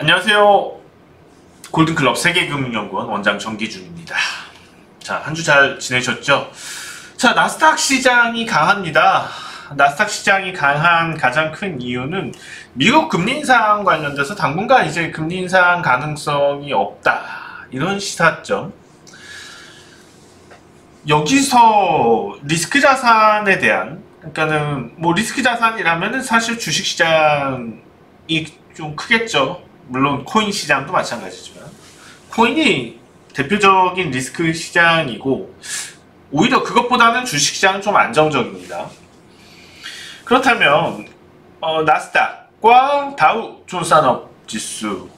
안녕하세요. 골든클럽 세계금융연구원 원장 정기준입니다. 자, 한 주 잘 지내셨죠? 자, 나스닥 시장이 강합니다. 나스닥 시장이 강한 가장 큰 이유는 미국 금리 인상 관련돼서 당분간 이제 금리 인상 가능성이 없다, 이런 시사점. 여기서 리스크 자산에 대한, 그러니까는 뭐 리스크 자산이라면은 사실 주식 시장이 좀 크겠죠. 물론 코인 시장도 마찬가지지만 코인이 대표적인 리스크 시장이고 오히려 그것보다는 주식 시장은 좀 안정적입니다. 그렇다면 나스닥과 다우 존스 산업 지수,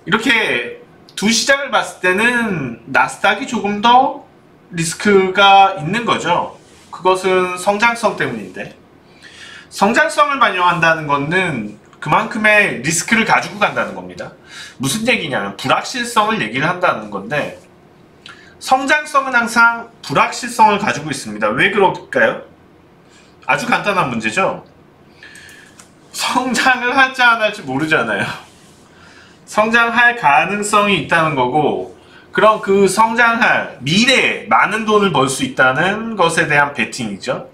이렇게 두 시장을 봤을 때는 나스닥이 조금 더 리스크가 있는 거죠. 그것은 성장성 때문인데, 성장성을 반영한다는 것은 그만큼의 리스크를 가지고 간다는 겁니다. 무슨 얘기냐면 불확실성을 얘기를 한다는 건데, 성장성은 항상 불확실성을 가지고 있습니다. 왜 그럴까요? 아주 간단한 문제죠. 성장을 할지 안 할지 모르잖아요. 성장할 가능성이 있다는 거고, 그럼 그 성장할 미래에 많은 돈을 벌 수 있다는 것에 대한 베팅이죠.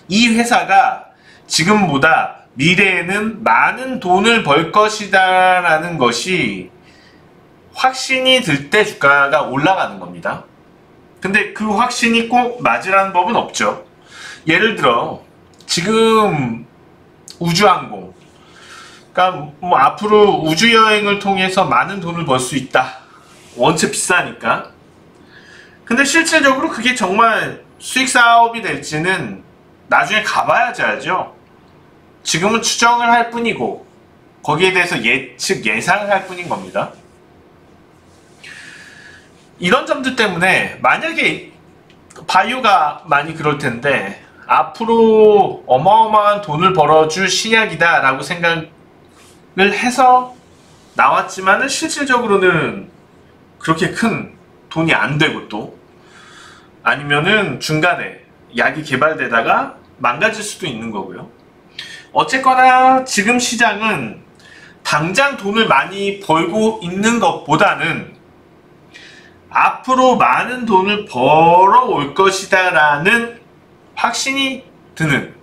이 회사가 지금보다 미래에는 많은 돈을 벌 것이다 라는 것이 확신이 들 때 주가가 올라가는 겁니다. 근데 그 확신이 꼭 맞으라는 법은 없죠. 예를 들어 지금 우주항공, 그러니까 뭐 앞으로 우주여행을 통해서 많은 돈을 벌 수 있다, 원체 비싸니까. 근데 실질적으로 그게 정말 수익 사업이 될지는 나중에 가봐야지 알죠. 지금은 추정을 할 뿐이고 거기에 대해서 예상을 할 뿐인 겁니다. 이런 점들 때문에 만약에 바이오가 많이 그럴 텐데 앞으로 어마어마한 돈을 벌어줄 신약이다 라고 생각을 해서 나왔지만은 실질적으로는 그렇게 큰 돈이 안 되고, 또 아니면은 중간에 약이 개발되다가 망가질 수도 있는 거고요. 어쨌거나 지금 시장은 당장 돈을 많이 벌고 있는 것보다는 앞으로 많은 돈을 벌어올 것이다 라는 확신이 드는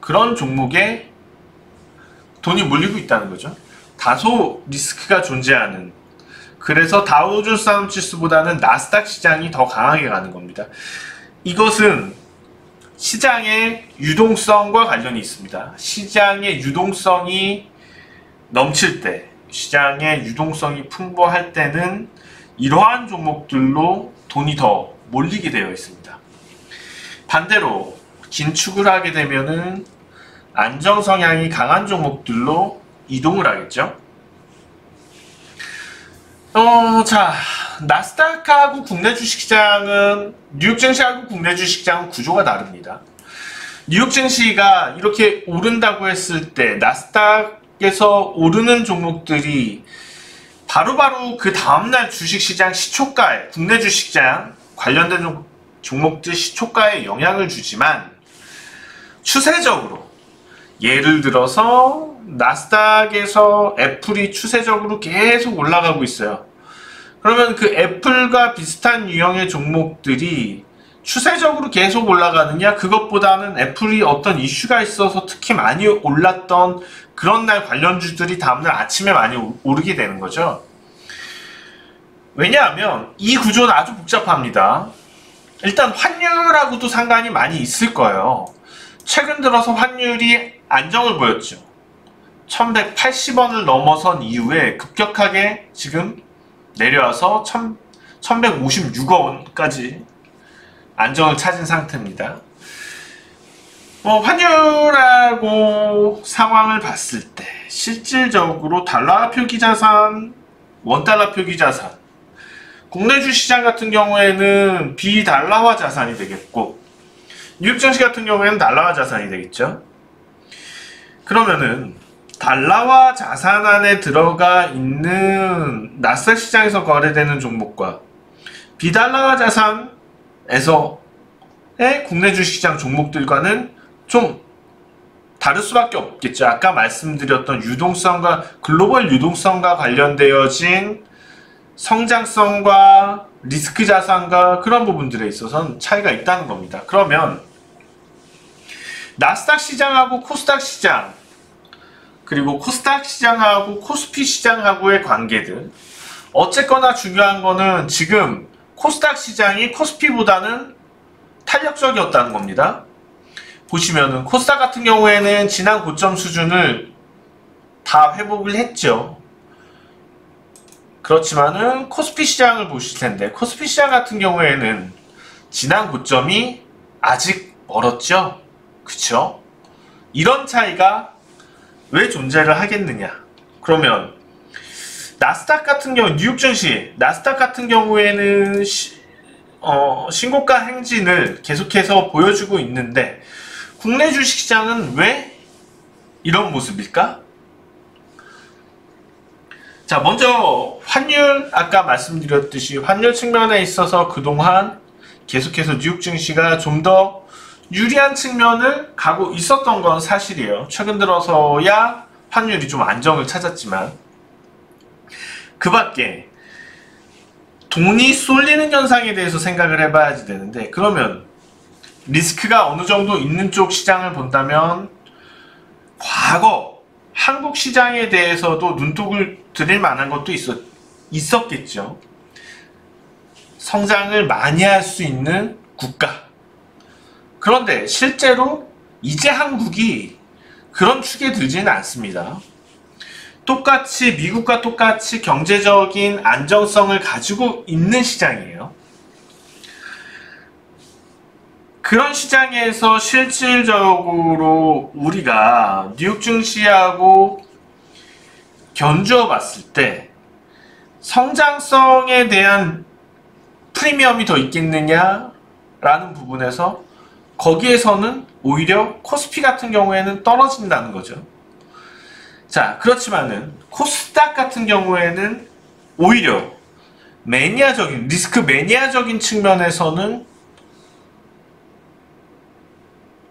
그런 종목에 돈이 몰리고 있다는 거죠. 다소 리스크가 존재하는, 그래서 다우존스 산업 지수보다는 나스닥 시장이 더 강하게 가는 겁니다. 이것은 시장의 유동성과 관련이 있습니다. 시장의 유동성이 넘칠 때, 시장의 유동성이 풍부할 때는 이러한 종목들로 돈이 더 몰리게 되어 있습니다. 반대로 긴축을 하게 되면은 안정 성향이 강한 종목들로 이동을 하겠죠. 자, 나스닥하고 국내 주식시장은, 뉴욕 증시하고 국내 주식시장은 구조가 다릅니다. 뉴욕 증시가 이렇게 오른다고 했을 때 나스닥에서 오르는 종목들이 바로바로 그 다음날 주식시장 시초가에, 국내 주식시장 관련된 종목들 시초가에 영향을 주지만, 추세적으로 예를 들어서 나스닥에서 애플이 추세적으로 계속 올라가고 있어요. 그러면 그 애플과 비슷한 유형의 종목들이 추세적으로 계속 올라가느냐, 그것보다는 애플이 어떤 이슈가 있어서 특히 많이 올랐던 그런 날 관련주들이 다음날 아침에 많이 오르게 되는 거죠. 왜냐하면 이 구조는 아주 복잡합니다. 일단 환율하고도 상관이 많이 있을 거예요. 최근 들어서 환율이 안정을 보였죠. 1180원을 넘어선 이후에 급격하게 지금 내려와서 1156원까지 안정을 찾은 상태입니다. 환율하고 상황을 봤을 때 실질적으로 달러 표기 자산, 원달러 표기 자산, 국내 주시장 같은 경우에는 비달러화 자산이 되겠고, 뉴욕 증시 같은 경우에는 달러화 자산이 되겠죠. 그러면은 달러화 자산 안에 들어가 있는 나스닥 시장에서 거래되는 종목과 비달러화 자산에서의 국내 주식시장 종목들과는 좀 다를 수밖에 없겠죠. 아까 말씀드렸던 유동성과 글로벌 유동성과 관련되어진 성장성과 리스크 자산과 그런 부분들에 있어서는 차이가 있다는 겁니다. 그러면 나스닥 시장하고 코스닥 시장, 그리고 코스닥 시장하고 코스피 시장하고의 관계들, 어쨌거나 중요한 거는 지금 코스닥 시장이 코스피보다는 탄력적이었다는 겁니다. 보시면은 코스닥 같은 경우에는 지난 고점 수준을 다 회복을 했죠. 그렇지만은 코스피 시장을 보실 텐데, 코스피 시장 같은 경우에는 지난 고점이 아직 멀었죠. 그쵸? 이런 차이가 왜 존재를 하겠느냐? 그러면 나스닥 같은 경우, 뉴욕 증시 나스닥 같은 경우에는 신고가 행진을 계속해서 보여주고 있는데, 국내 주식시장은 왜 이런 모습일까? 자, 먼저 환율, 아까 말씀드렸듯이 환율 측면에 있어서 그동안 계속해서 뉴욕 증시가 좀 더 유리한 측면을 가고 있었던 건 사실이에요. 최근 들어서야 환율이 좀 안정을 찾았지만, 그 밖에 돈이 쏠리는 현상에 대해서 생각을 해봐야지 되는데, 그러면 리스크가 어느 정도 있는 쪽 시장을 본다면 과거 한국 시장에 대해서도 눈독을 들일 만한 것도 있었겠죠. 성장을 많이 할 수 있는 국가. 그런데 실제로 이제 한국이 그런 축에 들지는 않습니다. 똑같이 미국과 똑같이 경제적인 안정성을 가지고 있는 시장이에요. 그런 시장에서 실질적으로 우리가 뉴욕 증시하고 견주어 봤을 때 성장성에 대한 프리미엄이 더 있겠느냐 라는 부분에서 거기에서는 오히려 코스피 같은 경우에는 떨어진다는 거죠. 자, 그렇지만은 코스닥 같은 경우에는 오히려 매니아적인, 리스크 매니아적인 측면에서는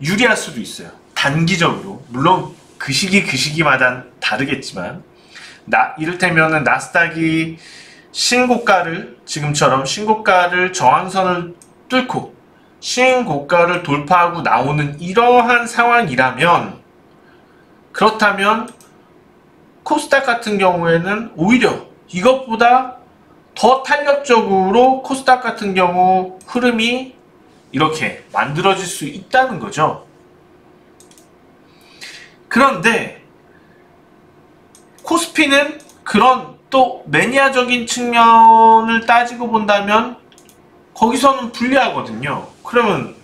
유리할 수도 있어요. 단기적으로. 물론 그 시기마다 다르겠지만, 이를테면은 나스닥이 신고가를, 지금처럼 신고가를 저항선을 뚫고 신고가를 돌파하고 나오는 이러한 상황이라면, 그렇다면 코스닥 같은 경우에는 오히려 이것보다 더 탄력적으로 코스닥 같은 경우 흐름이 이렇게 만들어질 수 있다는 거죠. 그런데 코스피는 그런 또 매니아적인 측면을 따지고 본다면 거기서는 불리하거든요. 그러면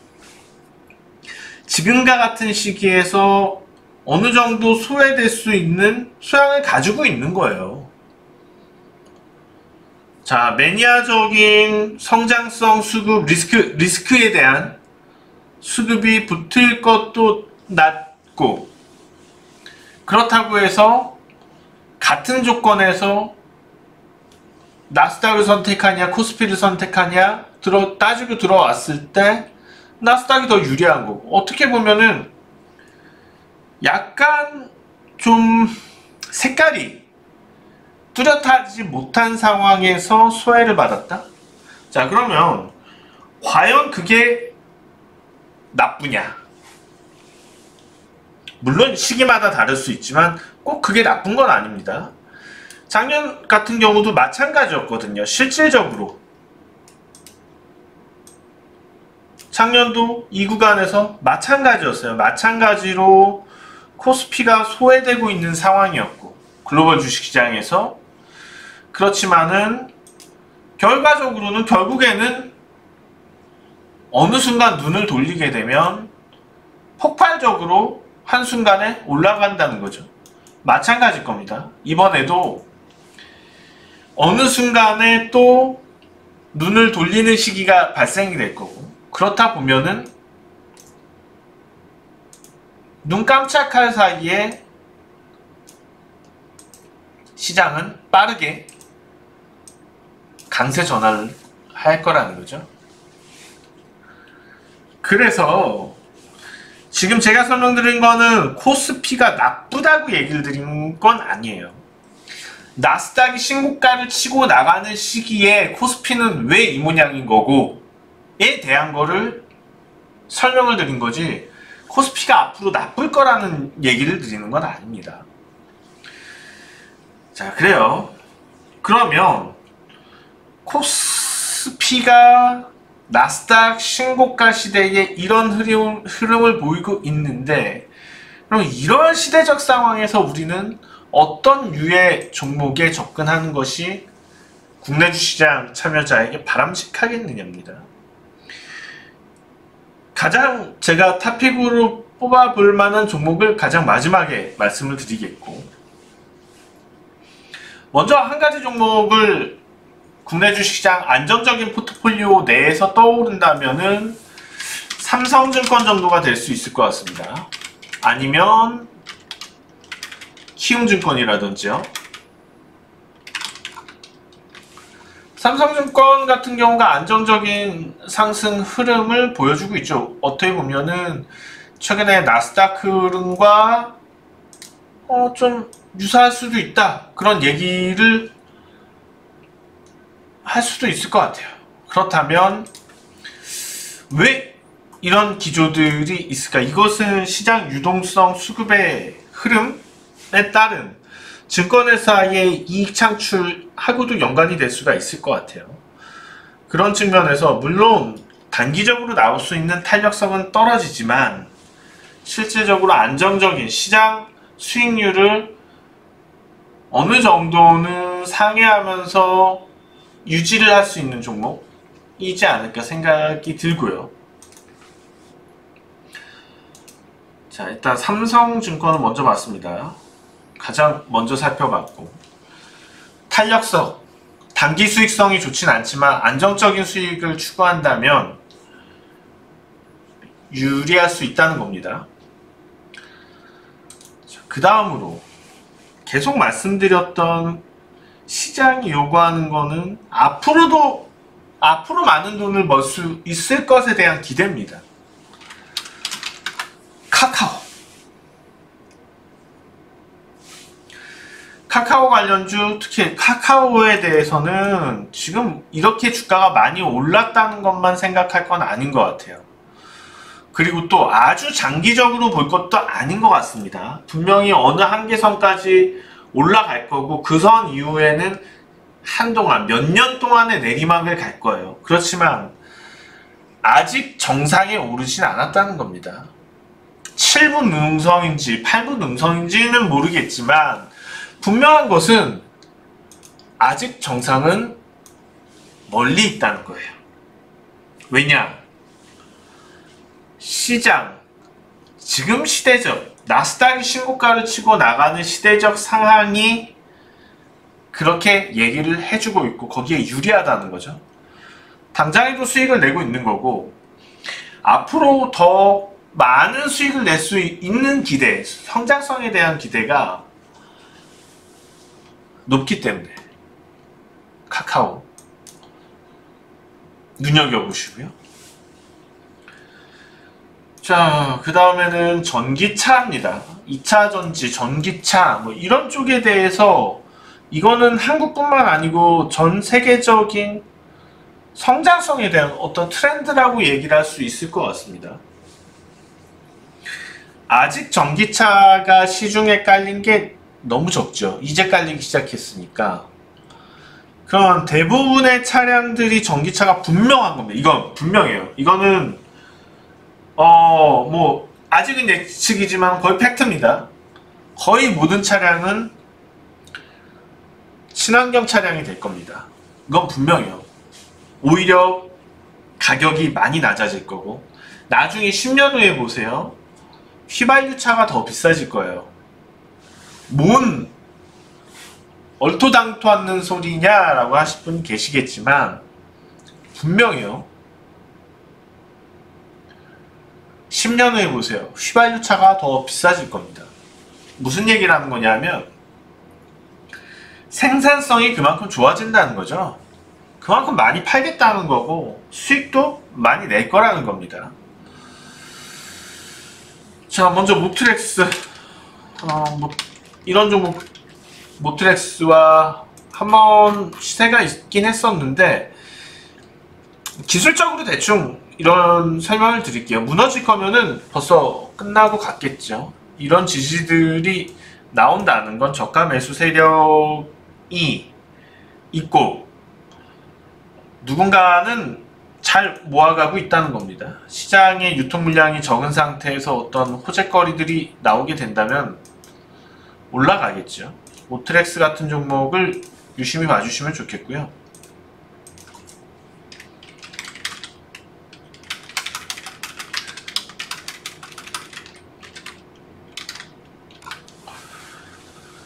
지금과 같은 시기에서 어느 정도 소외될 수 있는 소양을 가지고 있는 거예요. 자, 매니아적인 성장성 수급, 리스크에 대한 수급이 붙을 것도 낮고, 그렇다고 해서 같은 조건에서 나스닥을 선택하냐 코스피를 선택하냐 따지고 들어왔을 때 나스닥이 더 유리한 거고, 어떻게 보면은 약간 좀 색깔이 뚜렷하지 못한 상황에서 소외를 받았다? 자, 그러면 과연 그게 나쁘냐? 물론 시기마다 다를 수 있지만 꼭 그게 나쁜 건 아닙니다. 작년 같은 경우도 마찬가지였거든요. 실질적으로 작년도 이 구간에서 마찬가지였어요. 마찬가지로 코스피가 소외되고 있는 상황이었고, 글로벌 주식시장에서. 그렇지만은 결과적으로는 결국에는 어느 순간 눈을 돌리게 되면 폭발적으로 한순간에 올라간다는 거죠. 마찬가지일 겁니다. 이번에도 어느 순간에 또 눈을 돌리는 시기가 발생이 될 거고, 그렇다 보면은 눈 깜짝할 사이에 시장은 빠르게 강세 전환을 할 거라는 거죠. 그래서 지금 제가 설명드린 거는 코스피가 나쁘다고 얘기를 드린 건 아니에요. 나스닥이 신고가를 치고 나가는 시기에 코스피는 왜 이 모양인 거고에 대한 거를 설명을 드린 거지, 코스피가 앞으로 나쁠 거라는 얘기를 드리는 건 아닙니다. 자, 그래요. 그러면 코스피가 나스닥 신고가 시대에 이런 흐름을 보이고 있는데, 그럼 이런 시대적 상황에서 우리는 어떤 유의 종목에 접근하는 것이 국내 주시장 참여자에게 바람직하겠느냐입니다. 가장 제가 탑픽으로 뽑아볼 만한 종목을 가장 마지막에 말씀을 드리겠고, 먼저 한 가지 종목을 국내 주식시장 안정적인 포트폴리오 내에서 떠오른다면은 삼성증권 정도가 될 수 있을 것 같습니다. 아니면 키움증권이라든지요. 삼성증권 같은 경우가 안정적인 상승 흐름을 보여주고 있죠. 어떻게 보면은 최근에 나스닥 흐름과 좀 유사할 수도 있다, 그런 얘기를 할 수도 있을 것 같아요. 그렇다면 왜 이런 기조들이 있을까? 이것은 시장 유동성 수급의 흐름에 따른 증권회사의 이익 창출하고도 연관이 될 수가 있을 것 같아요. 그런 측면에서 물론 단기적으로 나올 수 있는 탄력성은 떨어지지만 실질적으로 안정적인 시장 수익률을 어느 정도는 상회하면서 유지를 할 수 있는 종목이지 않을까 생각이 들고요. 자, 일단 삼성증권을 먼저 봤습니다. 가장 먼저 살펴봤고, 탄력성, 단기 수익성이 좋진 않지만 안정적인 수익을 추구한다면 유리할 수 있다는 겁니다. 그 다음으로 계속 말씀드렸던 시장이 요구하는 거는 앞으로 많은 돈을 벌 수 있을 것에 대한 기대입니다. 카카오 관련주, 특히 카카오에 대해서는 지금 이렇게 주가가 많이 올랐다는 것만 생각할 건 아닌 것 같아요. 그리고 또 아주 장기적으로 볼 것도 아닌 것 같습니다. 분명히 어느 한계선까지 올라갈 거고 그 선 이후에는 한동안 몇 년 동안의 내리막을 갈 거예요. 그렇지만 아직 정상에 오르진 않았다는 겁니다. 7분 음성인지 8분 음성인지는 모르겠지만 분명한 것은 아직 정상은 멀리 있다는 거예요. 왜냐? 시장, 지금 시대적 나스닥이 신고가를 치고 나가는 시대적 상황이 그렇게 얘기를 해주고 있고 거기에 유리하다는 거죠. 당장에도 수익을 내고 있는 거고 앞으로 더 많은 수익을 낼 수 있는 기대, 성장성에 대한 기대가 높기 때문에 카카오 눈여겨보시고요. 자, 그 다음에는 전기차입니다. 2차전지, 전기차 뭐 이런 쪽에 대해서 이거는 한국뿐만 아니고 전 세계적인 성장성에 대한 어떤 트렌드라고 얘기를 할 수 있을 것 같습니다. 아직 전기차가 시중에 깔린 게 너무 적죠. 이제 깔리기 시작했으니까. 그럼 대부분의 차량들이 전기차가 분명한 겁니다. 이건 분명해요. 이거는 뭐 아직은 예측이지만 거의 팩트입니다. 거의 모든 차량은 친환경 차량이 될 겁니다. 이건 분명해요. 오히려 가격이 많이 낮아질 거고 나중에 10년 후에 보세요. 휘발유차가 더 비싸질 거예요. 뭔 얼토당토하는 소리냐라고 하실 분 계시겠지만 분명해요. 10년 후에 보세요. 휘발유차가 더 비싸질 겁니다. 무슨 얘기를 하는 거냐면 생산성이 그만큼 좋아진다는 거죠. 그만큼 많이 팔겠다는 거고 수익도 많이 낼 거라는 겁니다. 자, 먼저 모트렉스. 이런 종목 모트렉스와 한번 시세가 있긴 했었는데, 기술적으로 대충 이런 설명을 드릴게요. 무너질 거면은 벌써 끝나고 갔겠죠. 이런 지지들이 나온다는 건 저가 매수 세력이 있고 누군가는 잘 모아가고 있다는 겁니다. 시장의 유통 물량이 적은 상태에서 어떤 호재거리들이 나오게 된다면 올라가겠죠. 모트렉스 같은 종목을 유심히 봐주시면 좋겠고요.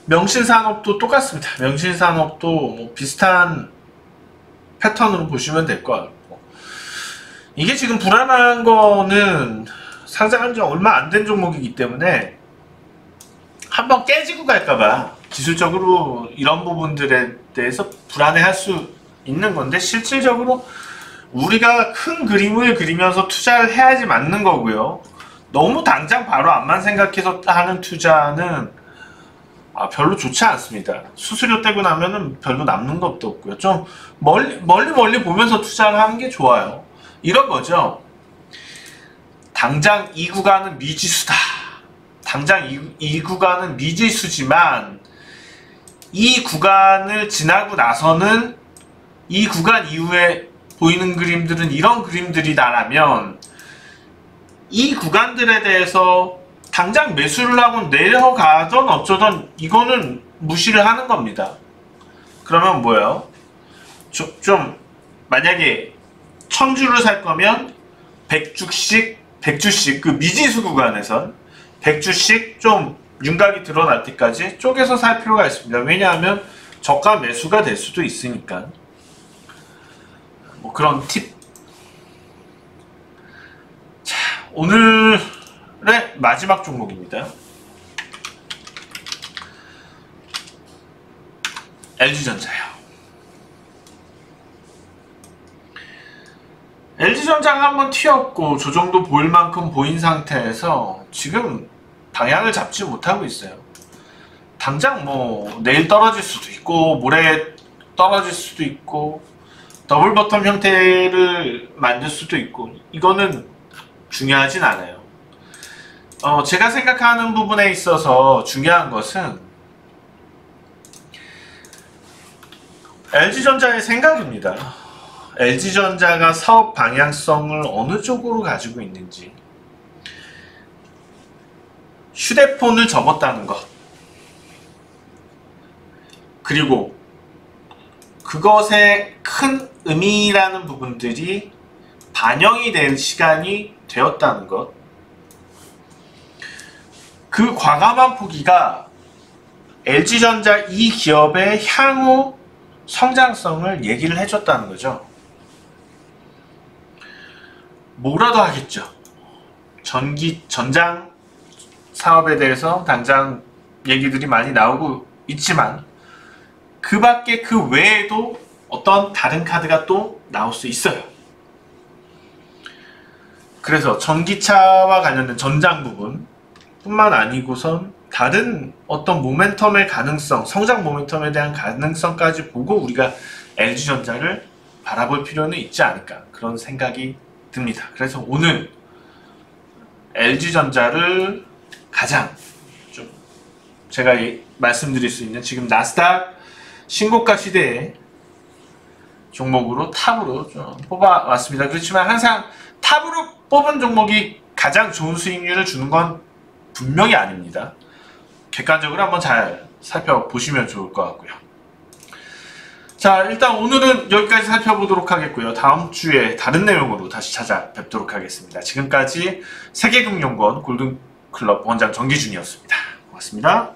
명신산업도 똑같습니다. 명신산업도 뭐 비슷한 패턴으로 보시면 될 것 같고, 이게 지금 불안한 거는 상장한 지 얼마 안 된 종목이기 때문에 한번 깨지고 갈까봐 기술적으로 이런 부분들에 대해서 불안해할 수 있는 건데, 실질적으로 우리가 큰 그림을 그리면서 투자를 해야지 맞는 거고요. 너무 당장 바로 앞만 생각해서 하는 투자는 별로 좋지 않습니다. 수수료 떼고 나면은 별로 남는 것도 없고요. 좀 멀리 보면서 투자를 하는 게 좋아요. 이런 거죠. 당장 이 구간은 미지수다. 당장 이 구간은 미지수지만 이 구간을 지나고 나서는 이 구간 이후에 보이는 그림들은 이런 그림들이다라면 이 구간들에 대해서 당장 매수를 하고 내려가던 어쩌던 이거는 무시를 하는 겁니다. 그러면 뭐예요? 좀 만약에 1000주를 살 거면 100주씩 그 미지수 구간에선 100주씩 좀 윤곽이 드러날 때까지 쪼개서 살 필요가 있습니다. 왜냐하면 저가 매수가 될 수도 있으니까. 뭐 그런 팁. 자, 오늘의 마지막 종목입니다. LG전자요. LG전자가 한번 튀었고 조정도 보일 만큼 보인 상태에서 지금 방향을 잡지 못하고 있어요. 당장 뭐 내일 떨어질 수도 있고 모레 떨어질 수도 있고 더블 버텀 형태를 만들 수도 있고 이거는 중요하진 않아요. 제가 생각하는 부분에 있어서 중요한 것은 LG전자의 생각입니다. LG전자가 사업 방향성을 어느 쪽으로 가지고 있는지, 휴대폰을 접었다는 것, 그리고 그것의 큰 의미라는 부분들이 반영이 된 시간이 되었다는 것, 그 과감한 포기가 LG전자 이 기업의 향후 성장성을 얘기를 해줬다는 거죠. 뭐라도 하겠죠. 전장 사업에 대해서 당장 얘기들이 많이 나오고 있지만 그 밖에 그 외에도 어떤 다른 카드가 또 나올 수 있어요. 그래서 전기차와 관련된 전장 부분 뿐만 아니고선 다른 어떤 모멘텀의 가능성, 성장 모멘텀에 대한 가능성까지 보고 우리가 LG전자를 바라볼 필요는 있지 않을까, 그런 생각이 듭니다. 그래서 오늘 LG전자를 가장 좀 제가 말씀드릴 수 있는 지금 나스닥 신고가 시대의 종목으로 탑으로 좀 뽑아왔습니다. 그렇지만 항상 탑으로 뽑은 종목이 가장 좋은 수익률을 주는 건 분명히 아닙니다. 객관적으로 한번 잘 살펴보시면 좋을 것 같고요. 자, 일단 오늘은 여기까지 살펴보도록 하겠고요. 다음 주에 다른 내용으로 다시 찾아뵙도록 하겠습니다. 지금까지 세계금융권 골든클럽 원장 정기준이었습니다. 고맙습니다.